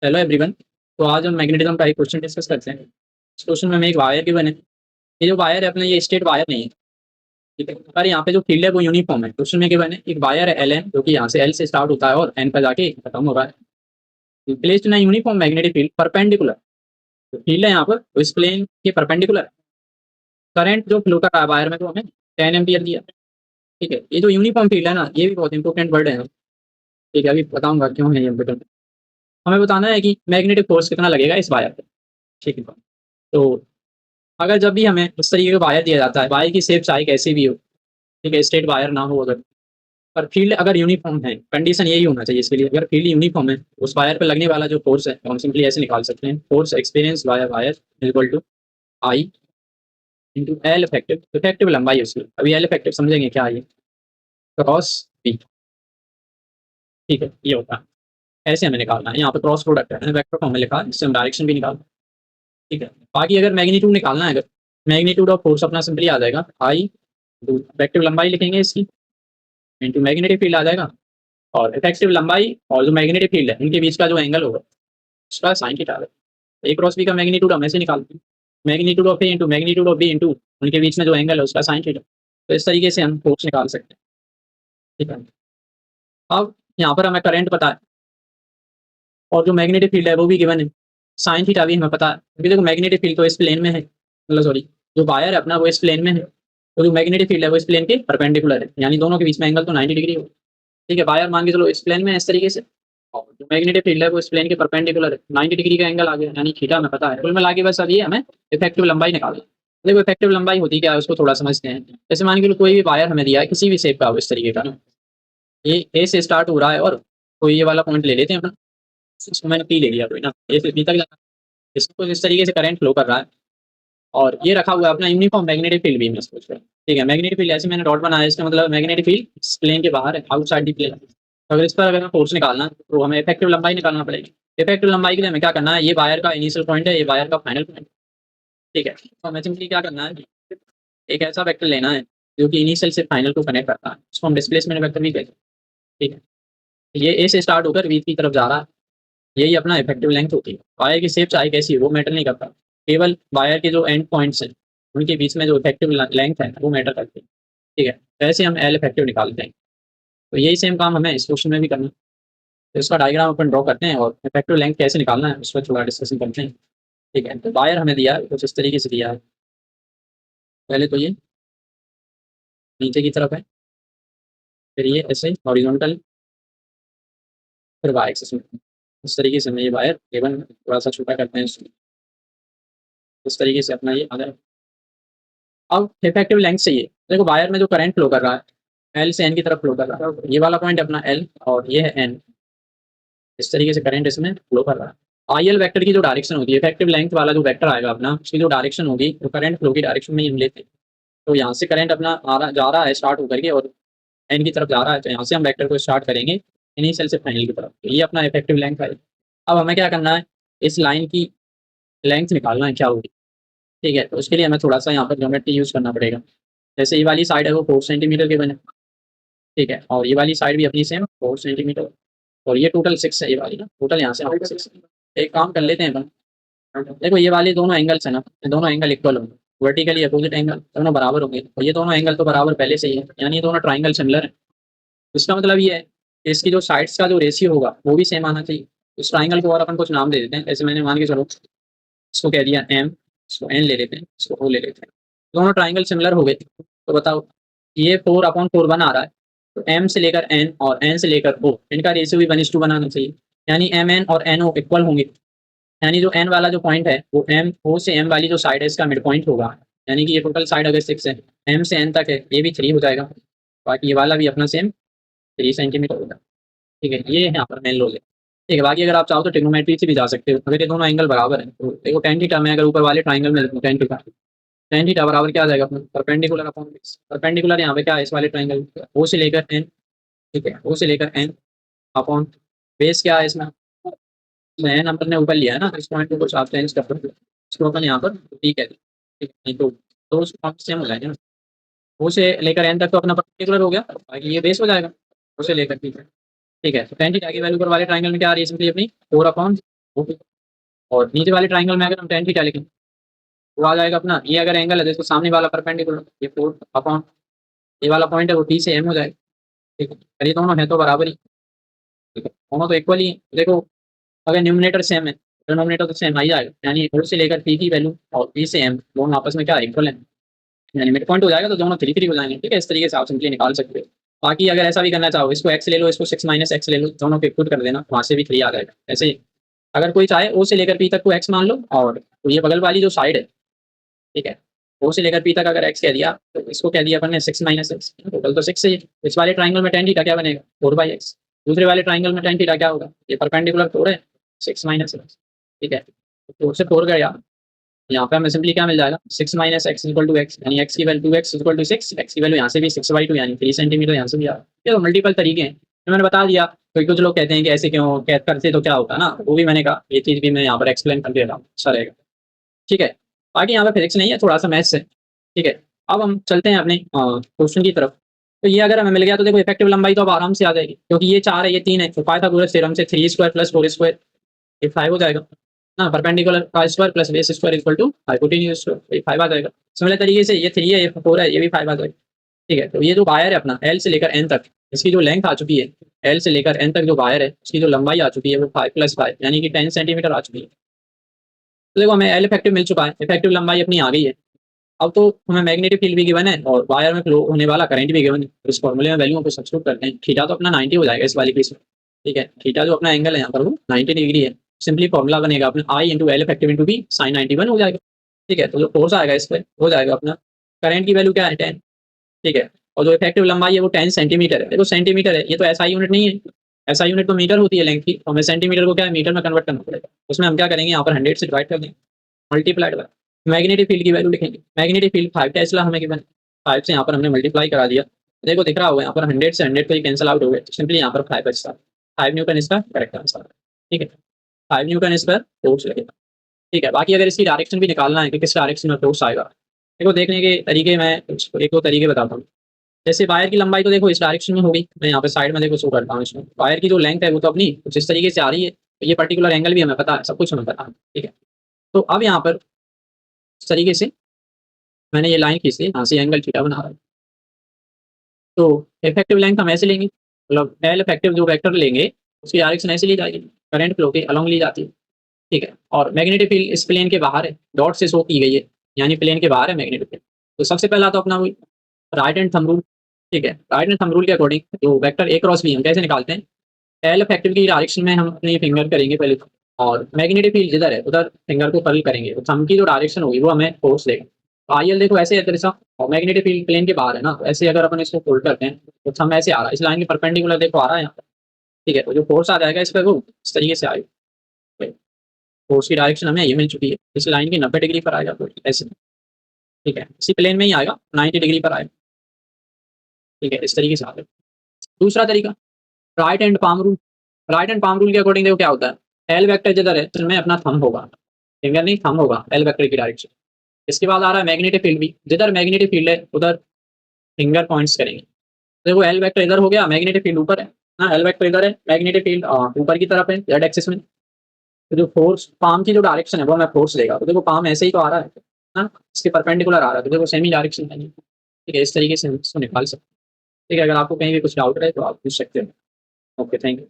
Hello everyone. तो आज हम मैग्नेटिज्म का एक क्वेश्चन डिस्कस करते हैं। इस क्वेश्चन में हमें एक वायर गिवन है। ये जो वायर है अपना ये स्ट्रेट वायर नहीं है, ठीक है। पर यहाँ पे जो फील्ड है वो यूनिफॉर्म है। क्वेश्चन में गिवन है एक वायर है एल एन, जो कि यहाँ से एल से स्टार्ट होता है और एन पर जाके खत्म हो रहा है। Placed in a uniform magnetic field perpendicular. जो फील्ड है यहाँ पर वो इस प्लेन के परपेंडिकुलर। करंट जो फ्लो कर रहा है वायर में तो हमें 10 एम्पियर दिया, ठीक है। ये जो यूनिफॉर्म फील्ड है ना, ये भी बहुत इंपॉर्टेंट वर्ड है, ठीक है। अभी बताऊंगा क्यों है ये इम्पोर्टेंट। हमें बताना है कि मैग्नेटिक फोर्स कितना लगेगा इस वायर पे, ठीक है। तो अगर जब भी हमें उस तरीके का वायर दिया जाता है, वायर की शेप चाहे कैसी भी हो, ठीक है, स्ट्रेट वायर ना हो अगर, पर फील्ड अगर यूनिफॉर्म है, कंडीशन यही होना चाहिए इसके लिए। अगर फील्ड यूनिफॉर्म है, उस वायर पर लगने वाला जो फोर्स है हम सिंपली ऐसे निकाल सकते हैं, force experience wire wire equal to I into L effective. Effective लंबाई उसकी, अभी एल इफेक्टिव समझेंगे क्या है ये, क्रॉस बी, ठीक है। ये होता है, ऐसे हमें निकालना है। यहाँ पे क्रॉस प्रोडक्ट है, वेक्टर फॉर्म में लिखा है, इससे हम डायरेक्शन भी निकालना है, ठीक है। बाकी अगर मैग्नीट्यूड निकालना है, अगर मैग्नीट्यूड ऑफ फोर्स अपना सिंपली आ जाएगा आई, इफेक्टिव लंबाई लिखेंगे इसकी, इंटू मैग्नेटिक फील्ड आ जाएगा। और इफेक्टिव लंबाई और जो मैग्नेटिक फील्ड है उनके बीच का जो एंगल होगा उसका साइन थीटा है। ए क्रॉस बी का मैग्नीट्यूड हम ऐसे निकालते हैं, magnitude of A into magnitude of B into उनके बीच में जो एंगल है उसका साइन थीटा। तो इस तरीके से हम फोर्स निकाल सकते हैं, ठीक है। अब यहाँ पर हमें करंट पता है और जो मैग्नेटिक फील्ड है वो भी गिवन है, साइन थीटा भी हमें पता है। क्योंकि देखो मैग्नेटिक फील्ड तो इस प्लेन में है, मतलब सॉरी, जो वायर है अपना वो इस प्लेन में है, तो जो मैग्नेटिक फील्ड है वो इस प्लेन के परपेंडिकुलर है, यानी दोनों के बीच में एंगल तो 90 डिग्री हो, ठीक है। वायर मान के चलो इस प्लेन में है इस तरीके से, और जो मैग्नेटिक फील्ड है वो इस प्लेन के परपेंडिकुलर है, 90 डिग्री का एंगल आ गया, यानी थीटा हमें पता है। कुल मिला के बस अब ये हमें इफेक्टिव लंबाई निकालना है। देखो इफेक्टिव लंबाई होती क्या है उसको थोड़ा समझते हैं। जैसे मान के चलो कोई भी वायर हमें दिया है किसी भी शेप का हो इस तरीके का, ये ए से स्टार्ट हो रहा है और कोई ये वाला पॉइंट ले लेते हैं अपना, इसको मैंने पी ले लिया, कोई ना, ए से बी तक जाना, इसको इस तरीके से करंट फ्लो कर रहा है और ये रखा हुआ है अपना यूनिफॉर्म मैग्नेटिक फील्ड भी, मैं सोच रहा हूँ, ठीक है। मैग्नेटिक फील्ड ऐसे मैंने डॉट बनाया, इसका मतलब मैग्नेटिक फील्ड इस प्लेन के बाहर है, आउटसाइड दी प्लेन। तो अगर इस पर अगर हमें फोर्स निकालना है तो हमें इफेक्टिव लंबाई निकालना पड़ेगी। इफेक्टिव लंबाई के लिए हमें क्या करना है, ये वायर का इनिशियल पॉइंट है, ये वायर का फाइनल पॉइंट, ठीक है। तो हमें सिंपली क्या करना है, एक ऐसा वेक्टर लेना है जो कि इनिशियल से फाइनल को कनेक्ट करता है, उसको हम डिस्प्लेसमेंट वेक्टर भी कहते हैं, ठीक है। ये ए से स्टार्ट होकर बी की तरफ जा रहा है, यही अपना इफेक्टिव लेंथ होती है। वायर की शेप चाहे कैसी हो वो मैटर नहीं करता, केवल वायर के जो एंड पॉइंट्स हैं उनके बीच में जो इफेक्टिव लेंथ है वो मैटर करती है, ठीक है। ऐसे हम एल इफेक्टिव निकालते हैं। तो यही सेम काम हमें इस क्वेश्चन में भी करना है। तो इसका डायग्राम अपन ड्रॉ करते हैं और इफेक्टिव लेंथ कैसे निकालना है उस पर थोड़ा डिस्कशन करते हैं, ठीक है। तो वायर हमें दिया है कुछ इस तरीके से दिया है, पहले तो ये नीचे की तरफ है, फिर ये ऐसे हॉरिजॉन्टल, फिर वाई एक्सिस में, इस तरीके से हमें ये वायर केबल थोड़ा सा छोटा करते हैं इसको, इस तरीके से अपना ये आ जाए। अब इफेक्टिव लेंथ चाहिए, देखो वायर में जो करंट फ्लो कर रहा है एल से एन की तरफ फ्लो कर रहा है, ये वाला पॉइंट अपना एल और ये है एन, इस तरीके से करंट इसमें फ्लो कर रहा है। आई एल वैक्टर की जो डायरेक्शन होती है, इफेक्टिव लेंथ वाला जो वैक्टर आएगा अपना, उसकी जो डायरेक्शन होगी वो करंट फ्लो की डायरेक्शन में ही हम लेते हैं। तो यहाँ से करंट अपना आ रहा जा रहा है स्टार्ट होकर के और एन की तरफ जा रहा है, तो यहाँ से हम वैक्टर को स्टार्ट करेंगे इनिशियल से फाइनल की तरफ, तो ये अपना इफेक्टिव लेंथ है। अब हमें क्या करना है, इस लाइन की लेंथ निकालना है क्या होगी, ठीक है। तो उसके लिए हमें थोड़ा सा यहाँ पर ज्योमेट्री यूज करना पड़ेगा। जैसे ये वाली साइड है वो 4 सेंटीमीटर की बने, ठीक है, और ये वाली साइड भी अपनी सेम 4 सेंटीमीटर, और ये टोटल 6 है, ये वाली ना टोटल यहाँ से 6। एक काम कर लेते हैं अपन, देखो ये वाले दोनों एंगल्स है ना, ये दोनों एंगल इक्वल होंगे, वर्टिकली अपोजिट एंगल दोनों बराबर होंगे, और ये दोनों एंगल तो बराबर पहले से ही है, यानी ये दोनों ट्राइंगल सिमिलर है। इसका मतलब ये है कि इसकी जो साइड्स का जो रेशियो होगा वो भी सेम आना चाहिए। इस ट्राइंगल को और अपन कुछ नाम दे देते हैं, जैसे मैंने मान के चलो इसको कह दिया एम, इसको एन ले लेते हैं, इसको ओ ले लेते हैं। दोनों ट्राइंगल सिमिलर हो गए, तो बताओ ये 4/4 बन आ रहा है, तो एम से लेकर एन और एन से लेकर ओ, इनका रेशियो भी 1:2 बनाना चाहिए, यानी एम एन और एन ओ इक्वल होंगे। यानी जो एन वाला जो पॉइंट है वो एम ओ से एम वाली जो साइड है इसका मिड पॉइंट होगा, यानी कि ये टोटल साइड अगर 6 है, एम से एन तक है, ये भी 3 हो जाएगा, बाकी ये वाला भी अपना सेम 3 सेंटीमीटर होगा, ठीक है। ये यहाँ पर मेन लोग है, ठीक है। बाकी अगर आप चाहो तो ट्रिग्नोमेट्री से भी जा सकते हो, अगर ये दोनों एंगल बराबर है तो देखो tan थीटा में अगर ऊपर वाले ट्राइंगल में देखो tan थीटा बराबर क्या आ जाएगा अपना परपेंडिकुलर अपॉन बेस। परपेंडिकुलर यहाँ पे क्या है इस वाले ट्राइंगल ओ से लेकर एन, ठीक है, ओ से लेकर एन अपॉन बेस क्या है इसमें, एन अपन ने ऊपर लिया है ना, तो इस पॉइंट को कुछ आप चेंज कर दो, इसको अपन यहाँ पर ठीक है, ठीक है, नहीं तो सेम हो जाएंगे ना। ओ से लेकर एन तक तो अपना परपेंडिकुलर हो गया, बाकी ये बेस हो जाएगा ओ से लेकर, ठीक है। ठीक है, तो tan थीटा की वैल्यू पर वाले ट्राइंगल में क्या आ रही है सिंपली अपनी 4/4 ओके। और नीचे वाले ट्राइंगल में अगर हम टेन थीटा लिखें वो आ जाएगा अपना, ये अगर एंगल है तो इसको सामने वाला परपेंडिकुलर, ये 4 अपॉन ये वाला पॉइंट है वो टी से एम हो जाएगा। ठीक है, और ये दोनों है तो बराबर ही। ठीक है, दोनों तो इक्वल ही है। देखो अगर न्यूमिनेटर सेम है डिनोमिनेटर तो सेम आ ही जाएगा, यानी ओ से लेकर पी की वैल्यू और पी से एम दोनों आपस में क्या इक्वल है, यानी मिड पॉइंट हो जाएगा तो दोनों 3 3 हो जाएंगे। ठीक है, इस तरीके से आप सिंपली निकाल सकते हो। बाकी अगर ऐसा भी करना चाहो, इसको एक्स ले लो, इसको 6 माइनस एक्स ले लो, दोनों को इक्वल कर देना, वहाँ से भी 3 आ जाएगा। ऐसे ही अगर कोई चाहे ओ से लेकर पी तक को एक्स मान लो, और ये बगल वाली जो साइड है, ठीक है, ओ से लेकर पी तक अगर एक्स कह दिया तो इसको कह दिया अपन ने 6 माइनस एक्स, टोटल तो 6 है। इस वाले ट्राइंगल में टेन थीटा क्या बनेगा 4/x, दूसरे वाले ट्राइंगल में टेन थीटा क्या होगा, ये परपेंडिकुलर 4 है 6 माइनस एक्स। ठीक है, तो 4 से 4 गया, यहाँ पे हमें सिंपली क्या मिल जाएगा 6 minus x equal to x, यानी एक्स की value 2x equal to 6, x की वैल्यू यहाँ से भी 6/2 यानी 3 सेंटीमीटर यहाँ से भी आ रहा है। ये तो मल्टीपल तरीके हैं, तो मैंने बता दिया। कोई कुछ लोग कहते हैं कि ऐसे क्यों करते तो क्या होता ना, वो भी मैंने कहा ये चीज़ भी मैं यहाँ पर एक्सप्लेन कर दे रहा हूँ, अच्छा रहेगा। ठीक है, बाकी यहाँ पे फिजिक्स नहीं है, थोड़ा सा मैथ्स है। ठीक है, अब हम चलते हैं अपने क्वेश्चन की तरफ। तो ये अगर हमें मिल गया तो देखो इफेक्टिव लंबाई तो अब आराम से आ जाएगी, क्योंकि ये 4 है ये 3 है, तो पाइथागोरस थ्योरम से 3 स्क्वायर प्लस 4 स्क्वायर ये 5 हो जाएगा ना, परपेंडिकुलर का square plus base square equal to hypotenuse square, ये 5 आ जाएगा। सिमिलर तरीके से ये 3 है ये 4 है ये भी 5 आ जाएगा। ठीक है, तो ये जो वायर है अपना एल से लेकर एन तक, इसकी जो लेंथ आ चुकी है, एल से लेकर एन तक जो वायर है उसकी जो लंबाई आ चुकी है वो 5 + 5 यानी कि 10 सेंटीमीटर आ चुकी है। तो देखो हमें एल इफेक्टिव मिल चुका है, इफेक्टिव लंबाई अपनी आ गई है। अब तो हमें मैग्नेटिक फील्ड भी गिवन है और वायर में फ्लो होने वाला करंट भी गिवन है, तो इस फॉर्मूले में वैल्यूओं को सब्स्टिट्यूट करते हैं। थीटा तो अपना 90 हो जाएगा इस वाली केस में। ठीक है, थीटा जो अपना एंगल है यहाँ पर वो 90 डिग्री है। सिंपली फॉर्मूला बनेगा अपना I into L effective into B sine 91 हो जाएगा। ठीक है, तो जो फोर्स आएगा इस पर हो जाएगा अपना, करंट की वैल्यू क्या है 10। ठीक है, और जो इफेक्टिव लंबाई है वो 10 सेंटीमीटर है। देखो सेंटीमीटर है, ये तो एसआई यूनिट नहीं है, एसआई यूनिट तो मीटर होती है लेंथ की, तो हमें सेंटीमीटर को क्या है मीटर में कन्वर्ट करना पड़ेगा। उसमें हम क्या करेंगे यहाँ पर 100 से डिवाइड कर देंगे, मल्टीप्लाइड बाय मैग्नेटिक फील्ड की वैल्यू लिखेंगे। मैग्नेटिक फील्ड 5 टेस्ला हमें गिवन, 5 से यहाँ पर हमने मल्टीप्लाई करा दिया। देखो दिख रहा होगा यहाँ पर 100 से 100 को कैंसिल आउट हो गए, सिंपली यहाँ पर 5 बचता है। 5 न्यूटन इसका करेक्ट आंसर है। ठीक है, 5 न्यूटन इस पर फोर्स लगेगा। ठीक है, बाकी अगर इसकी डायरेक्शन भी निकालना है कि किस डायरेक्शन में फोर्स आएगा, देखो देखने के तरीके मैं एक दो तरीके बताता हूँ। जैसे वायर की लंबाई तो देखो इस डायरेक्शन में होगी, मैं यहाँ पे साइड में देखो शो करता हूँ इसमें, वायर की जो लेंथ है वो तो अपनी कुछ इस तरीके से आ रही है, तो ये पर्टिकुलर एंगल भी हमें पता है, सब कुछ हमें पता है। ठीक है, तो अब यहाँ पर इस तरीके से मैंने ये लाइन खींच ली, यहाँ से एंगल थीटा बना रहा है। तो इफेक्टिव लेंथ हम ऐसे लेंगे, मतलब एल इफेक्टिव जो वेक्टर लेंगे उसकी डायरेक्शन ऐसे ली जाएगी, करंट फ्लो के अलॉन्ग ली जाती है। ठीक है, और मैग्नेटिक फील्ड इस प्लेन के बाहर है, डॉट से शो की गई है, यानी प्लेन के बाहर है मैग्नेटिक फील्ड। तो सबसे पहला तो अपना वही राइट हैंड थंब रूल। ठीक है, राइट हैंड थंब रूल के अकॉर्डिंग जो वेक्टर ए क्रॉस बी हम कैसे निकालते हैं, एल इफेक्टिव की डायरेक्शन में हम अपनी फिंगर करेंगे पहले तो, और मैग्नेटिक फील्ड जिधर है उधर फिंगर को कर्ल करेंगे, तो थंब की जो डायरेक्शन होगी वो हमें फोर्स देगा। तो आई एल देखो ऐसे है दरअसल, और मैग्नेटिक फील्ड प्लेन के बाहर है ना, तो ऐसे अगर अपन इसको फोल्ड करते हैं तो थंब ऐसे आ रहा है, इस लाइन के परपेंडिकुलर देखो आ रहा है यहाँ पर। ठीक है, तो जो फोर्स आ जाएगा इस पर वो इस तरीके से आएगा, फोर्स की डायरेक्शन हमें ये मिल चुकी है, इस लाइन की 90 डिग्री पर आएगा तो ऐसे। ठीक है, इसी प्लेन में ही आएगा 90 डिग्री पर आएगा। ठीक है, इस तरीके से आएगा। दूसरा तरीका right hand palm rule. Right hand palm rule के अकॉर्डिंग देखो क्या होता है, एल वेक्टर जिधर है उसमें अपना थंब होगा, फिंगर नहीं थंब होगा एल वेक्टर की डायरेक्शन। इसके बाद आ रहा है मैग्नेटिक फील्ड भी, जिधर मैग्नेटिक फील्ड है उधर फिंगर पॉइंट्स करेंगे। देखो एल वेक्टर इधर हो गया, मैग्नेटिक फील्ड ऊपर है ना, एल वेक्टर इधर है, मैग्नेटिक फील्ड ऊपर की तरफ है जेड एक्सिस में। तो जो फोर्स पाम की जो डायरेक्शन है वो हमें फोर्स देगा, तो देखो पाम ऐसे ही तो आ रहा है ना, इसके परपेंडिकुलर आ रहा है, तो देखो सेमी डायरेक्शन है। ठीक है, इस तरीके से हम इसको निकाल सकते हैं। ठीक है, अगर आपको कहीं भी कुछ डाउट रहे तो आप पूछ सकते हैं। Okay, thank you.